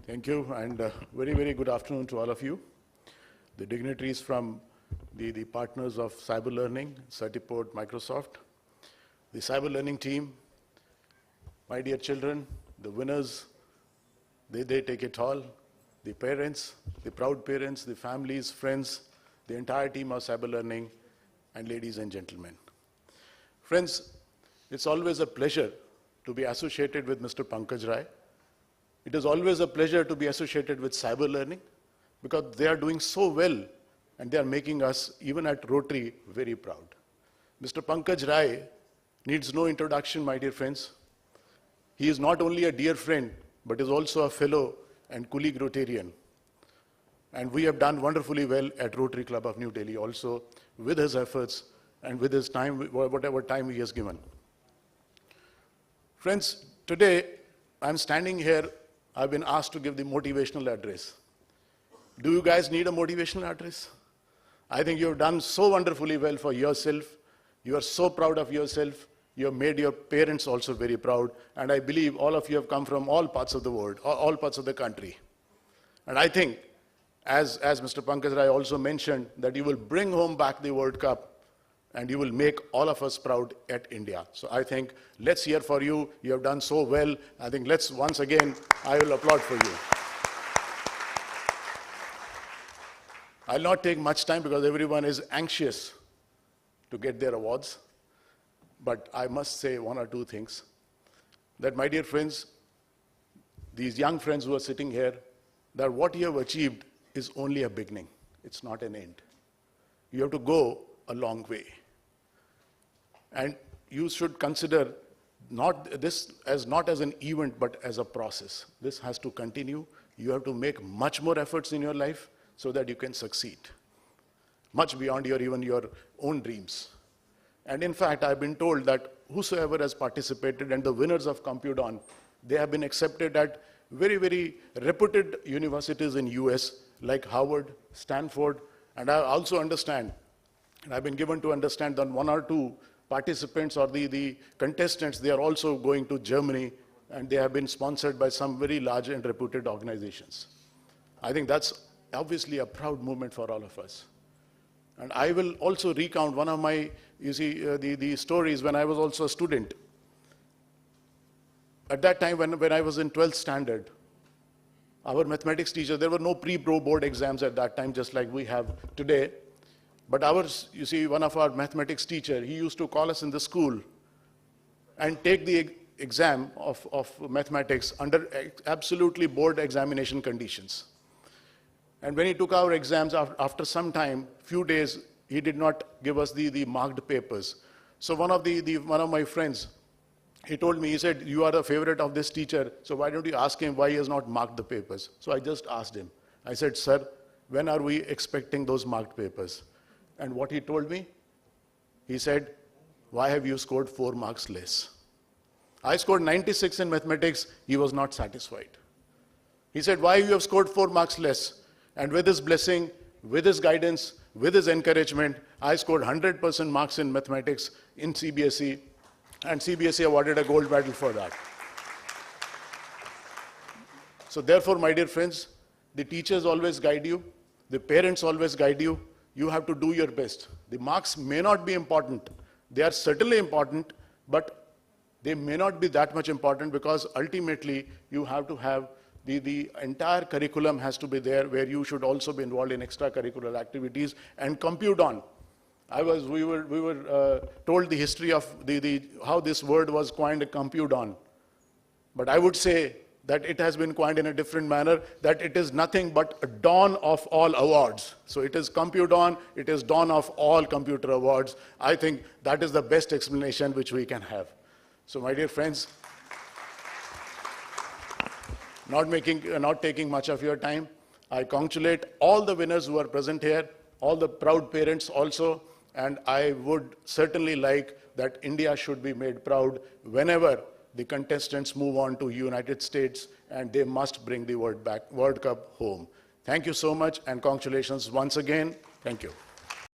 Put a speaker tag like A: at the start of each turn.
A: Thank you, and very, very good afternoon to all of you. The dignitaries from the partners of Cyber Learning, Certiport, Microsoft, the Cyber Learning team, my dear children, the winners, they take it all, the parents, the proud parents, the families, friends, the entire team of Cyber Learning, and ladies and gentlemen. Friends, it's always a pleasure to be associated with Mr. Pankaj Rai. It is always a pleasure to be associated with Cyber Learning because they are doing so well and they are making us, even at Rotary, very proud. Mr. Pankaj Rai needs no introduction, my dear friends. He is not only a dear friend, but is also a fellow and colleague Rotarian. And we have done wonderfully well at Rotary Club of New Delhi also with his efforts and with his time, whatever time he has given. Friends, today I'm standing here. I've been asked to give the motivational address. Do you guys need a motivational address? I think you've done so wonderfully well for yourself. You are so proud of yourself. You have made your parents also very proud. And I believe all of you have come from all parts of the world, all parts of the country. And I think, as Mr. Pankaj Rai also mentioned, that you will bring home back the World Cup and you will make all of us proud at India. So I think, let's hear for you. You have done so well. I think let's, once again, I will applaud for you. I'll not take much time because everyone is anxious to get their awards. But I must say one or two things. That, my dear friends, these young friends who are sitting here, that what you have achieved is only a beginning. It's not an end. You have to go a long way. And you should consider this not as an event, but as a process. This has to continue. You have to make much more efforts in your life so that you can succeed, much beyond even your own dreams. And in fact, I've been told that whosoever has participated and the winners of CompuDawn, they have been accepted at very, very reputed universities in US like Harvard, Stanford, and I also understand, and I've been given to understand that one or two participants or the contestants, they are also going to Germany and they have been sponsored by some very large and reputed organizations. I think that's obviously a proud moment for all of us. And I will also recount one of my, the stories when I was also a student. At that time, when I was in 12th standard, our mathematics teacher, there were no pre-pro board exams at that time, just like we have today. But ours, one of our mathematics teacher, he used to call us in the school and take the exam of mathematics under absolutely board examination conditions. And when he took our exams, after some time, few days, he did not give us the marked papers. So one of my friends, he told me, he said, you are a favorite of this teacher, so why don't you ask him why he has not marked the papers? So I just asked him. I said, sir, when are we expecting those marked papers? And what he told me, he said, why have you scored 4 marks less? I scored 96 in mathematics. He was not satisfied. He said, why you have scored 4 marks less? And with his blessing, with his guidance, with his encouragement, I scored 100% marks in mathematics in CBSE, and CBSE awarded a gold medal for that. So therefore, my dear friends, the teachers always guide you, the parents always guide you. You have to do your best. The marks may not be important. They are certainly important, but they may not be that much important because ultimately you have to have the entire curriculum has to be there where you should also be involved in extracurricular activities and CompuDawn. We were told the history of how this word was coined, CompuDawn. But I would say that it has been coined in a different manner, that it is nothing but a dawn of all awards. So it is CompuDawn, it is dawn of all computer awards. I think that is the best explanation which we can have. So my dear friends, not taking much of your time, I congratulate all the winners who are present here, all the proud parents also, and I would certainly like that India should be made proud whenever the contestants move on to United States, and they must bring the World Cup home. Thank you so much, and congratulations once again. Thank you.